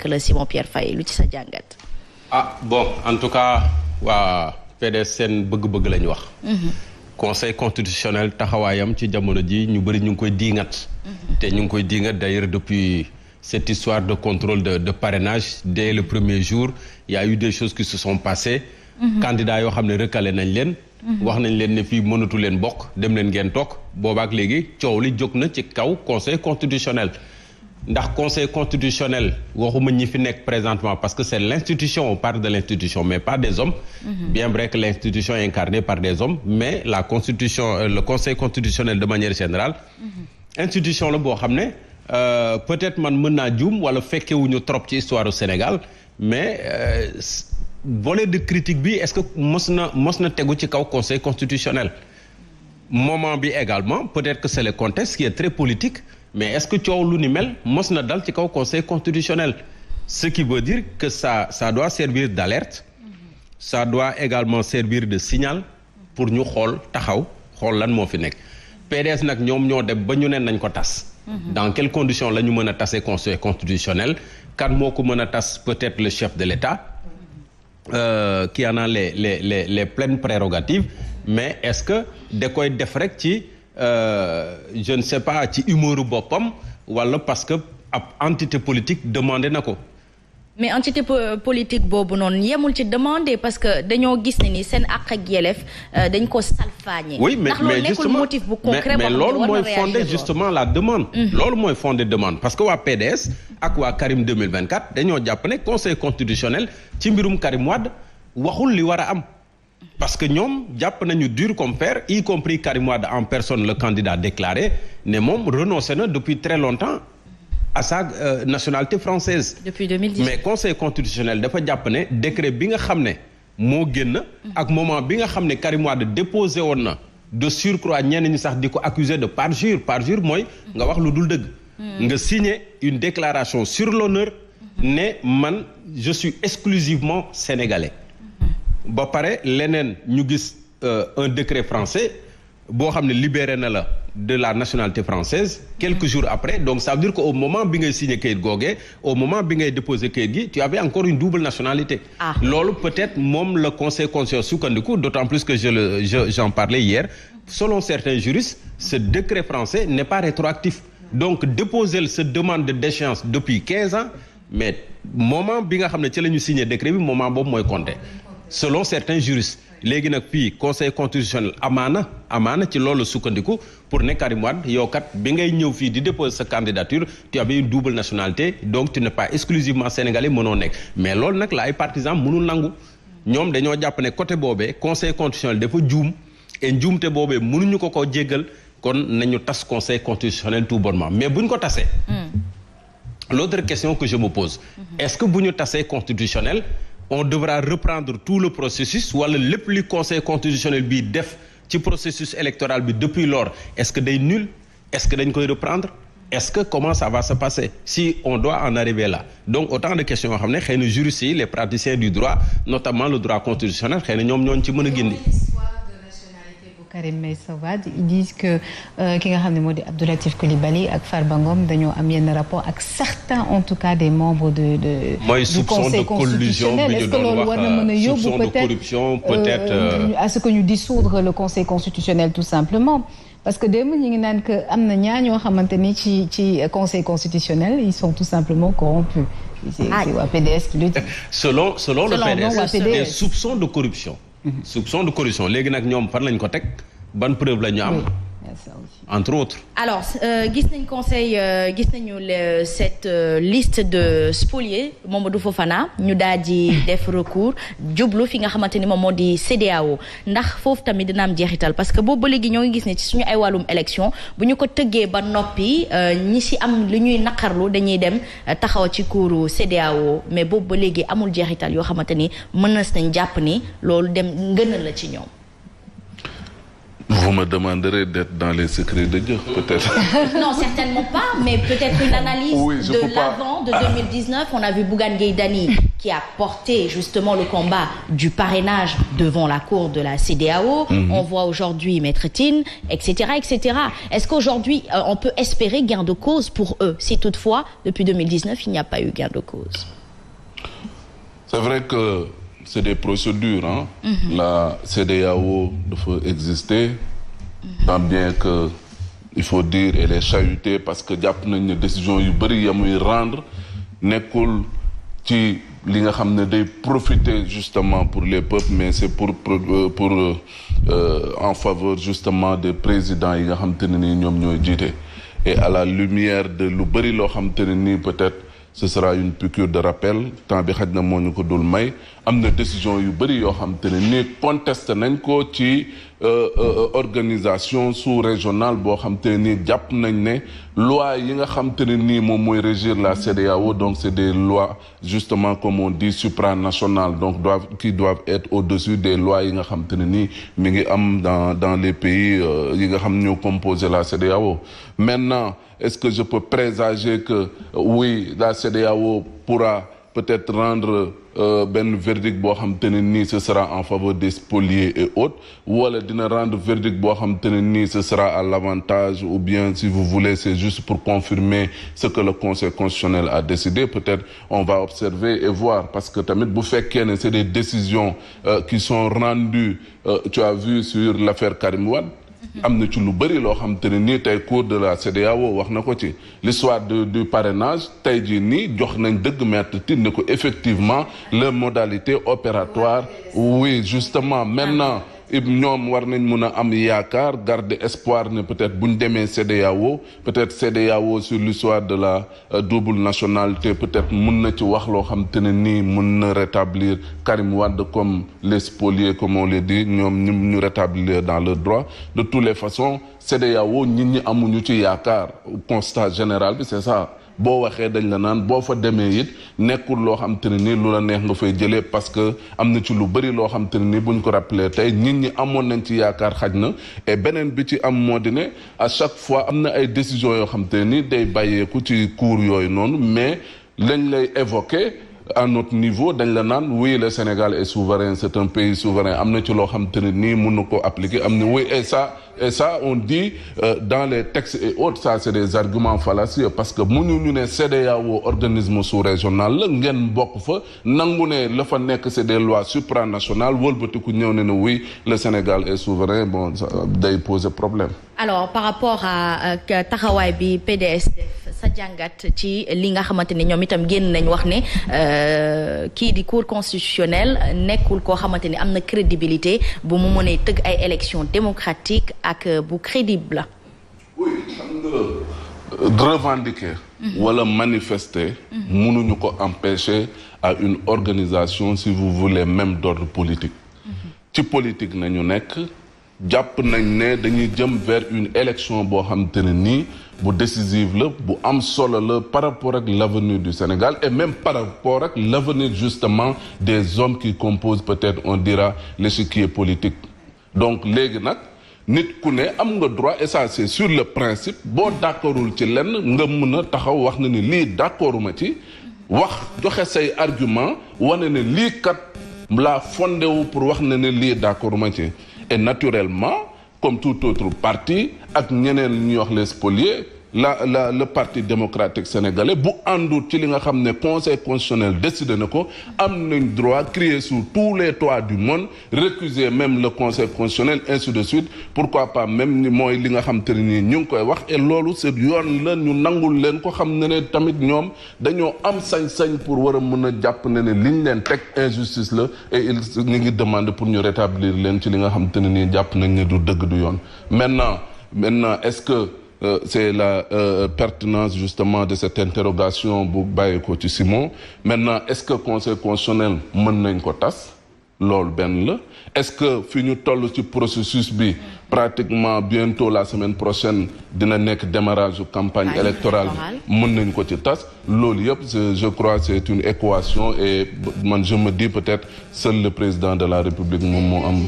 la Simon Pierre Faye lu ci sa jàngat. Bon en tout cas waa PDS seen bëgg-bëgg lañu wax. Conseil constitutionnel taxawaayam ci jamono ji ñu bëri ñu ngi koy diingat. te ñu ngi koy diingat d'ailleurs depuis cette histoire de contrôle de parrainage dès le premier jour il y a eu des choses qui se sont passées. candidats yoo xam ne recalé nañ leen. wax nañ leen ne fii mënatu leen bokk dem leen ngeen toog boobaak léegi coow li jóg na ci kaw conseil constitutionnel. ndax conseil constitutionnel waxuma ñi fi nekk présentement parce que c'est l'institution, on parle de l'institution mais pas des hommes. Bien vrai que l'institution est incarnée par des hommes mais la constitution le conseil constitutionnel de manière générale. institution la boo xam ne peut-être man mën naa juum wala fekkewuñu trop ci histoire au Sénégal mais volet de critique bi est-ce que mos na tegu ci kaw conseil constitutionnel. moment bi également peut-être que c'est le contexte qui est très politique. mais est-ce que coow lu ni mel mos na dal ci kaw conseil constitutionnel ce qui veut dire que ça doit servir d'alerte ça doit également servir de signal pour ñu xool lan moo fi nekk PDS nag ñoom ñoo dem ba ñu ne nañ ko tas dans quelles conditions la ñu mën a tasee conseil constitutionnel kan moo ko mën a tas peut-être le chef de l'État qui en a les pleines prérogatives mais est-ce que da koy def rek ci je ne sais pas ci humouru boppam wala parce que ab entité politique demandé na ko. mais entité politique boobu noonu yemul ci demandé parce que dañoo gis ne ni seen àq ak yelleef dañ ko salfaañe. oui mais ndax loolu nekkul motif bu concret mais loolu mooy fondé justement la demande. loolu mooy fondé demande parce que waa PDS ak waa Karim 2024 dañoo jàpp ne conseil constitutionnel ci mbirum Karim Wade waxul li war a am. parce que ñoom jàpp nañu dur comme fer y compris Karim Wade en personne le candidat déclaré ne moom renoncé na depuis très longtemps à sa nationalité française. Depuis 2010. mais conseil constitutionnel dafa jàpp ne décret bi nga xam ne moo génn. ak moment bi nga xam ne Karim Wade déposé woon na de surcroît ñenn ñi sax di ko accuser de parjure mooy nga wax lu dul dëgg. nga signer une déclaration sur l'honneur ne man je suis exclusivement sénégalais. ba pare leneen ñu gis un décret français boo xam ne libéré na la de la nationalité française quelques jours après donc ça veut dire que au moment bi ngay signé kayit googee au moment bi ngay déposé kayit gi tu avais encore une double nationalité. loolu peut-être moom le conseil constitutionnel sukkandiku d'autant plus que j'en parlais hier selon certains juristes ce décret français n'est pas rétroactif donc déposer cette demande de déchéance depuis 15 ans mais moment bi nga xam ne ci la ñu signé décret bi moment boobu mooy compter. selon certains juristes léegi nag fii conseil constitutionnel amaana ci loolu sukkandiku pour ne Karim Wade yow kat bi ngay ñëw fii di déposer sa candidature tu avais une double nationalité donc tu n'es pas exclusivement sénégalais mënoo nekk mais loolu nag la ay partisans mënul nangu ñoom dañoo jàpp ne côté boobee conseil constitutionnel dafa juum et njuumte boobee mënuñu ko jéggal kon nañu tas conseil constitutionnel tout bonnement mais buñ ko tasee l'autre question que je me pose est-ce que bu ñu tasee constitutionnel on devra reprendre tout le processus wala lépp li conseil constitutionnel bi def ci processus électoral bi depuis lors est-ce que day nul est-ce que dañ koy reprendre est-ce que comment ça va se passer si on doit en arriver là donc autant de questions yoo xam ne xëy na juristes yi les praticiens du droit notamment le droit constitutionnel xëy na ñoom ñooñu ci mën a gindi. Karim Meïssa Wade ils disent que ki nga xam ne moo di Abdou Latif Coulibaly ak Farba Ngom dañoo am yenn rapport ak certains en tout cas des membres du conseil constitutionnel est-ce que loolu war na mën a yóbbu peut-être à ce que ñu dissoudre le conseil constitutionnel tout simplement parce que démb ñu ngi naan que am na ñaar ñoo xamante ni ci conseil constitutionnel ils sont tout simplement corrompus c'est waa PDS qui le dit selon le PDS des soupçons de corruption soupçon de corruption léegi nag ñoom fan lañ ko teg ban preuve la ñu am entre autres. alors gis nañu cette liste de spoliés Mamadou Fofana ñu daal di def recours jublu fi nga xamante ni moom moo di CEDEAO ndax foofu tamit dina am jeexital parce que boobu ba léegi ñoo ngi gis ne ci suñu ay wàllum élection bu ñu ko tëggee ba noppi ñi ci am lu ñuy naqarlu dañuy dem taxaw ci kuuru CEDEAO mais boobu ba léegi amul jeexital yoo xamante ni mën nañ jàpp ni loolu dem ngënal la ci ñoom. Vous me demanderez d'être dans les secrets de Dieu, peut-être. Non, certainement pas, mais peut-être une analyse de l'avant de 2019. On a vu Bougane Gueye Dany qui a porté justement le combat du parrainage devant la cour de la CEDEAO. On voit aujourd'hui Maître Tine, etc., etc. Est-ce qu'aujourd'hui, on peut espérer gain de cause pour eux, si toutefois, depuis 2019, il n'y a pas eu gain de cause? C'est vrai que c'est des procédures, hein. La CEDEAO doit exister, tant bien que il faut dire elle est chahutée parce que jàpp nañ ne décision yu bëri ya muy rendre nekkul ci li nga xam ne day profiter justement pour les peuples, mais c'est pour en faveur justement des présidents yi nga xam te ne nii ñoom ñooy jiite. Et à la lumière de lu bëri loo xam te ne nii peut-être ce sera une piqûre de rappel temps bi xaj na moo ñu ko dul may am na décision yu bëri yoo xam te ne nii contesté nañ ko ci organisation sous-régionale boo xam te ne nii jàpp nañ ne loi yi nga xam te ne nii moom mooy régir la CEDEAO, donc c'est des lois justement comme on dit supranationales, donc qui doivent être au-dessus des lois yi nga xam te ne nii mi ngi am dans les pays yi nga xam ñoo composé la CEDEAO. Maintenant, est-ce que je peux présager que oui, la CEDEAO pourra peut-être rendre ben verdict boo xam te ne nii ce sera en faveur des spoliés et autres, wala dina rendre verdict boo xam te ne nii ce sera à l'avantage, ou bien si vous voulez c'est juste pour confirmer ce que le Conseil constitutionnel a décidé. Peut-être on va observer et voir, parce que tamit bu fekkee ne c'est des décisions qui sont rendues, tu as vu sur l'affaire Karim Wade, am na ci lu bëri loo xam te ne nii tey cour de la CEDEAO wax na ko ci l'histoire du parrainage. Tey jii nii jox nañ dëgg Maître Tine ne ko effectivement les modalités opératoires, oui justement maintenant ñoom war nañ mun a am yaakaar, garder espoir ne peut-être bu ñu demee CEDEAO, peut-être CEDEAO sur l'histoire de la double nationalité peut-être mun na ci wax loo xam te ne nii mun na rétablir Karim Wade comme les spoliés comme on le dit, ñoom ñu rétablir dans le droit. De toutes les façons CEDEAO nit ñi amuñu ci yaakaar, constat général bi c'est ça. boo waxee dañ la naan boo fa demee it nekkul loo xam te ne nii lu la neex nga fay jëlee, parce que am na ci lu bëri loo xam te ne nii buñ ko rappelé tey nit ñi amoon nañ ci yaakaar xaj na. Et beneen bi ci am moo di ne à chaque fois am na ay décisions yoo xam te ne nii day bàyyeeku ci cour yooyu noonu, mais lañ lay évoquer à notre niveau dañ la naan oui le Sénégal est souverain, c'est un pays souverain. am na ci loo xam te ne nii mën na ko appliquer am na oui et ça on dit dans les textes et autres, ça c'est des arguments fallacieux, parce que ñu ne CEDEAO organisme sous-régional la ngeen bokk fa nangu ne la fa nekk c'est des lois supranationales, wëlbatiku ñëw ne oui le Sénégal est souverain, bon ça day poser problème. Alors par rapport à taxawaay bi PDS def, sa jàngat ci li nga xamante ne ñoom itam génn nañ wax ne kii di cour constitutionnelle nekkul koo xamante ne am na crédibilité bu mu mënee tëgg ay élections démocratiques ak bu crédible la. Oui, xam nga revendiquer wala manifester mënuñu ko empêcher à une organisation, si vous voulez, même d'ordre politique. Ci politique nañu nekk, jàpp nañ ne dañuy jëm vers une élection boo xam te ne nii bu décisive la, bu am solo la par rapport ak l'avenir du Sénégal, et même par rapport ak l'avenir justement des hommes qui composent peut-être on dira l'échiquier politique. Donc léegi nag nit ku ne am nga droit, et ça c'est sur le principe, boo d'accordul ci lenn nga mën a taxaw wax na ni lii d'accorduma ci, wax joxe say argument wane ne lii kat laa fondé wu pour wax na ne lii d'accorduma ci. Et naturellement comme tout autre parti ak ñeneen ñuy wax les spoliés, le parti démocratique sénégalais bu àndul ci li nga xam ne conseil constitutionnel décidé na ko, am nañ droit crier sur tous les toits du monde, récuser même le conseil constitutionnel, ainsi de suite. Pourquoi pas même ni mooy li nga xam te ne nii ñu ngi koy wax, et loolu c'est yoon la ñu nangul leen ko, xam ne ne tamit ñoom dañoo am sañ-sañ pour war a mën a jàpp ne ne liñ leen teg injustice la, et ñu ngi demander pour ñu rétablir leen ci li nga xam te ne nii jàpp nañ ne du dëgg du yoon. Maintenant est-ce que c'est la pertinence justement de cette interrogation bu bàyyi ko ci Simon. Maintenant est-ce que conseil constitutionnel mën nañ ko tas, loolu benn la. Est-ce que fi ñu toll ci processus bi pratiquement bientôt la semaine prochaine dina nekk démarrage campagne électorale, mën nañ ko ci tas, loolu yëpp je crois c'est une équation, et man je me dis peut-être seul le président de la République moom moo am